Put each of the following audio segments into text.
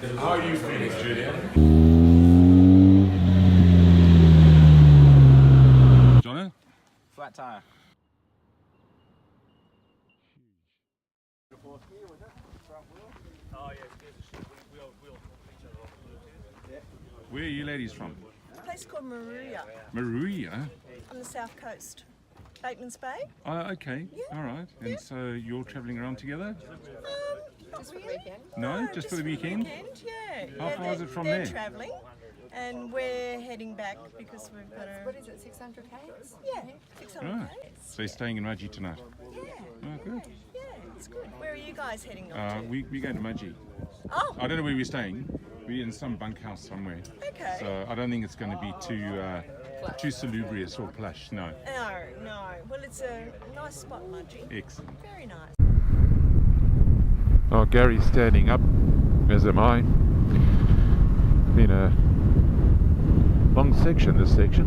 How are you feeling, Julian? Jono? Flat tire. Where are you ladies from? A place called Maruya Maruya? on the south coast. Bateman's Bay? Oh, okay. Yeah. All right. And so you're travelling around together? Not really. No, just for the weekend? Yeah. How far is it from they're there? travelling, and we're heading back because we've got a... What is it, 600 k's? Yeah, 600 Right. k's. So you're staying in Mudgee tonight? Yeah. Oh, good. Yeah, it's good. Where are you guys heading off to? We're going to Mudgee. Oh, I don't know where we're staying. We're in some bunkhouse somewhere. okay. So I don't think it's going to be too salubrious or plush, no. No. Well, it's a nice spot, Mudgee. Excellent. Very nice. Oh, Gary's standing up, as am I. Been a long section, this section.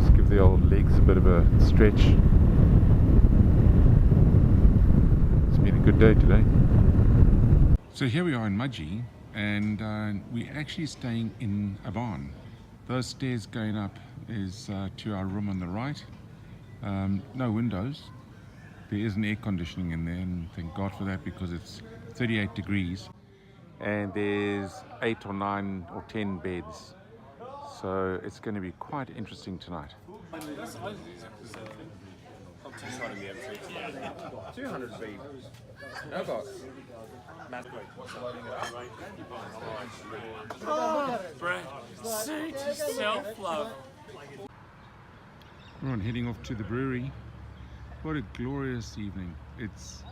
Just give the old legs a bit of a stretch. It's been a good day today. So here we are in Mudgee, and we're actually staying in a barn. Those stairs going up is to our room on the right. No windows. There is an air conditioning in there, and thank God for that, because it's 38 degrees. And there's 8 or 9 or 10 beds. So it's going to be quite interesting tonight. 200 feet. No box. Brad, suit yourself, love. We're on heading off to the brewery. What a glorious evening. It's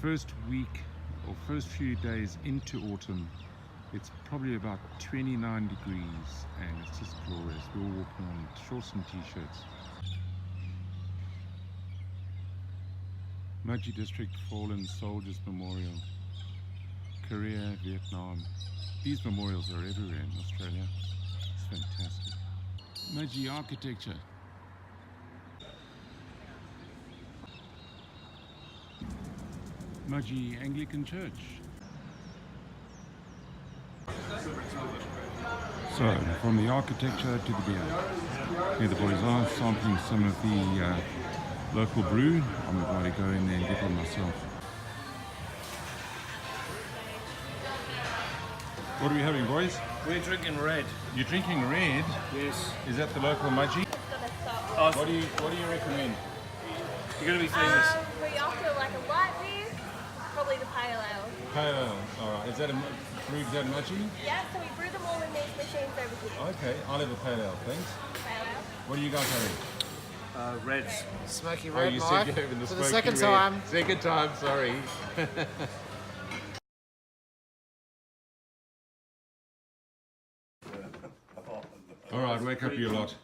first week or first few days into autumn. It's probably about 29 degrees and it's just glorious. We're all walking on shorts and t-shirts. Mudgee District Fallen Soldiers Memorial. Korea, Vietnam. These memorials are everywhere in Australia. It's fantastic. Mudgee architecture. Mudgee Anglican Church. So, from the architecture to the beer. Here the boys are sampling some of the local brew. I'm about to go in there and get one myself. What are we having, boys? We're drinking red. You're drinking red? Yes. Is that the local Mudgee? Oh, What do you recommend? you're going to be famous. We offer like a light beer, probably the pale ale. Pale ale. Alright. Is that a brewed down Mudgee? Yeah, so we brew them all in these machines over here. Okay, I'll have a pale ale, thanks. Pale ale. What are you guys having? Reds. Smoky Oh, red, you Mike. said you're having the For the smoky second red. time. Second time, sorry. Alright, wake up you lot.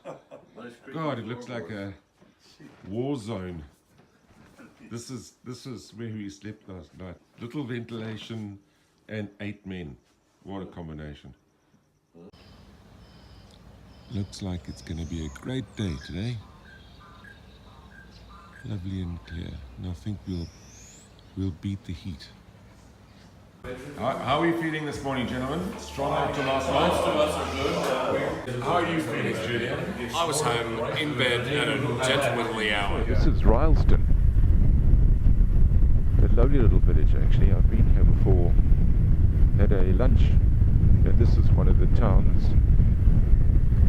God, it looks like a war zone. This is where we slept last night. Little ventilation and 8 men. What a combination. Looks like it's going to be a great day today. Lovely and clear. And I think we'll beat the heat. How are we feeling this morning, gentlemen? Strong after last night? Most of us are good. How are you feeling, Julian? I was home in bed at a gentlemanly hour. This is Rylston. A lovely little village, actually. I've been here before, had a lunch, and this is one of the towns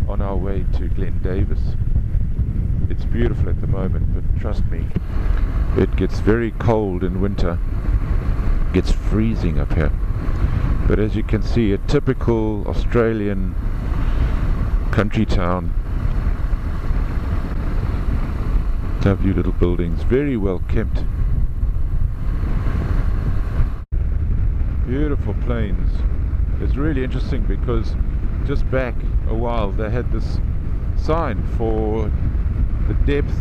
on our way to Glen Davis. It's beautiful at the moment, but trust me, it gets very cold in winter. It gets freezing up here. But as you can see, a typical Australian country town. Lovely little buildings, very well kept. Beautiful plains. It's really interesting because just back a while they had this sign for the depth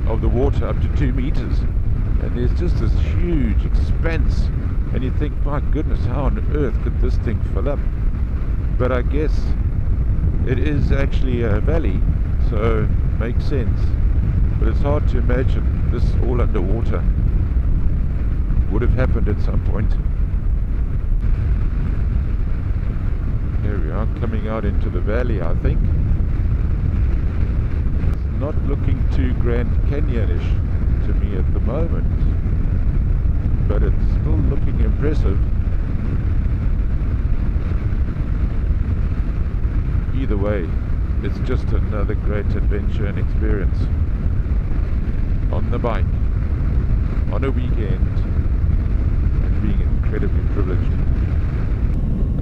of the water up to 2 meters, and there's just this huge expanse, and you think, my goodness, how on earth could this thing fill up? But I guess it is actually a valley, so it makes sense. But it's hard to imagine this all underwater. Would have happened at some point. coming out into the valley, I think. It's not looking too Grand Canyon-ish to me at the moment, but it's still looking impressive. Either way, it's just another great adventure and experience on the bike on a weekend, and being incredibly privileged.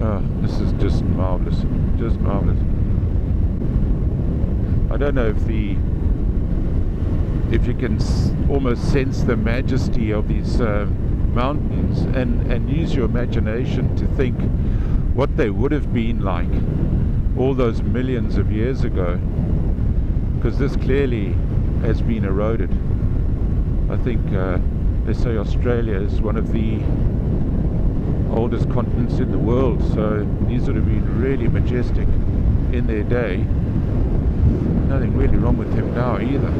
Oh, this is just marvelous, just marvelous. I don't know if you can almost sense the majesty of these mountains, and use your imagination to think what they would have been like all those millions of years ago, because this clearly has been eroded. I think they say Australia is one of the oldest continents in the world, so these would have been really majestic in their day. Nothing really wrong with them now either.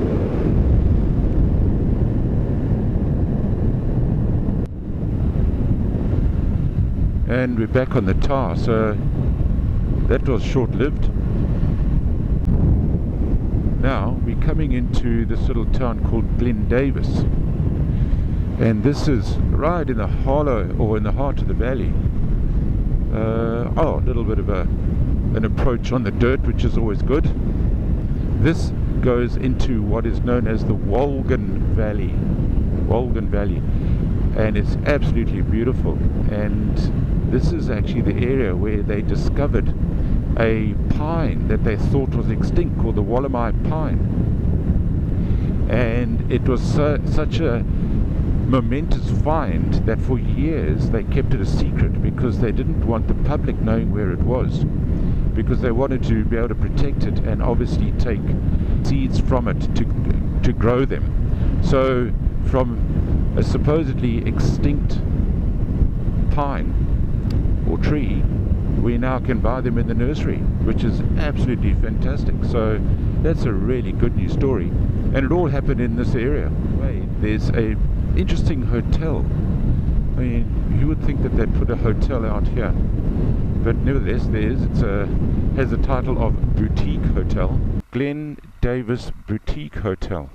And we're back on the tar, so that was short-lived. Now we're coming into this little town called Glen Davis, and this is right in the hollow, or in the heart of the valley. A little bit of an approach on the dirt, which is always good. This goes into what is known as the Wolgan Valley, and it's absolutely beautiful. And this is actually the area where they discovered a pine that they thought was extinct, called the Wallamai pine. And it was such a momentous find that for years they kept it a secret, because they didn't want the public knowing where it was, because they wanted to be able to protect it and obviously take seeds from it to grow them. So from a supposedly extinct pine or tree, we now can buy them in the nursery, which is absolutely fantastic. So that's a really good news story, and it all happened in this area. There's a interesting hotel. I mean, you would think that they'd put a hotel out here, but nevertheless there is. It has the title of Boutique Hotel. Glen Davis Boutique Hotel.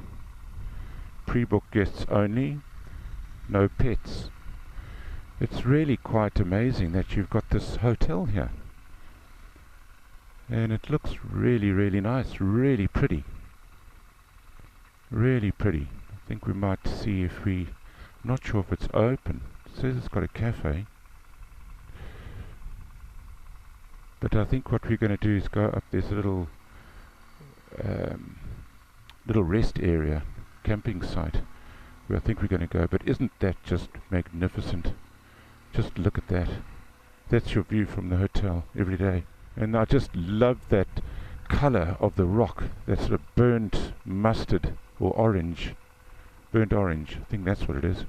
Pre-book guests only, no pets. It's really quite amazing that you've got this hotel here, and it looks really, really nice, really pretty, really pretty. I think we might see if I'm not sure if it's open. It says it's got a cafe, but I think what we're going to do is go up. There's a little rest area, camping site, where I think we're going to go. But isn't that just magnificent? Just look at that. That's your view from the hotel every day. And I just love that colour of the rock, that sort of burnt mustard or orange. Burnt orange, I think that's what it is.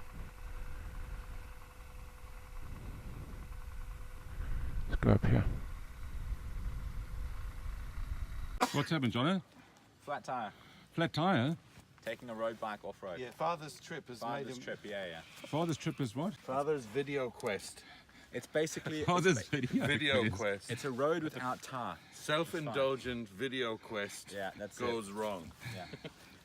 Let's go up here. What's happened, Jono? Flat tire. Flat tire? Taking a road bike off-road. Yeah, Father's trip has made him... yeah. Father's trip is what? Father's video quest. It's basically... Father's video quest. It's a road without tar. Self-indulgent video quest. Yeah, that's goes wrong. Yeah.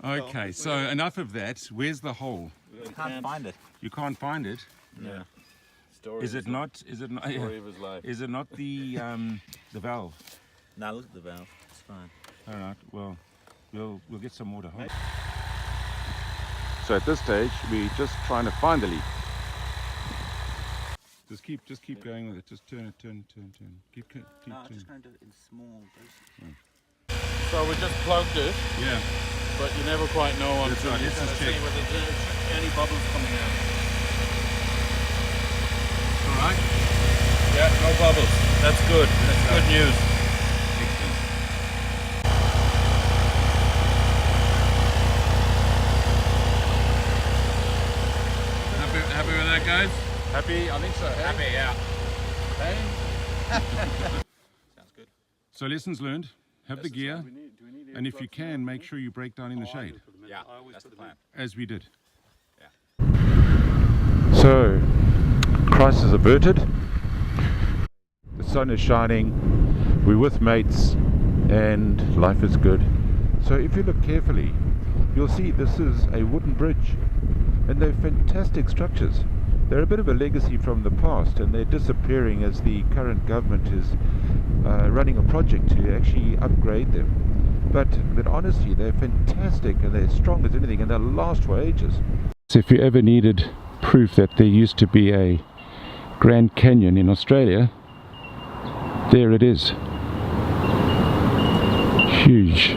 Okay, so enough of that. Where's the hole? You can't find it. You can't find it? Yeah. Story Is it not? Is it not? Story of his life. Is it not the valve? Now look at the valve. It's fine. All right. Well, we'll get some more to hold. So at this stage, we're just trying to find the leak. Just keep going with it. Just turn. Keep No, I'm turning. just going to do it in small doses. So we just plugged it, Yeah. but you never quite know until right, you let's kind of just see check. whether there's any bubbles coming out. All right. Yeah, no bubbles. That's good. That's good news. Excellent. Happy with that, guys? Happy? I think so. Happy, yeah. Sounds good. So lessons learned. Have the gear, and if you can, make sure you break down in the shade, Yeah, that's the plan. as we did. So, crisis averted. The sun is shining, we're with mates and life is good. So if you look carefully, you'll see this is a wooden bridge, and they're fantastic structures. They're a bit of a legacy from the past, and they're disappearing as the current government is running a project to actually upgrade them. But honestly, they're fantastic and they're strong as anything, and they'll last for ages. So if you ever needed proof that there used to be a Grand Canyon in Australia, there it is. Huge.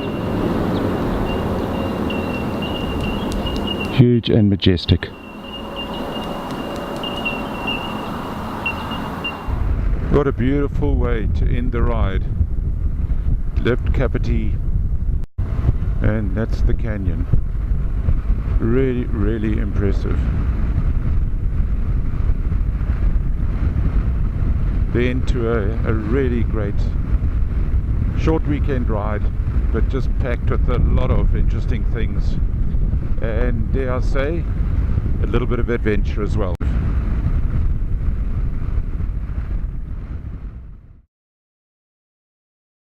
Huge and majestic. What a beautiful way to end the ride. Left Kapiti, and that's the canyon. Really, really impressive. Then to a really great short weekend ride, but just packed with a lot of interesting things, and dare I say, a little bit of adventure as well.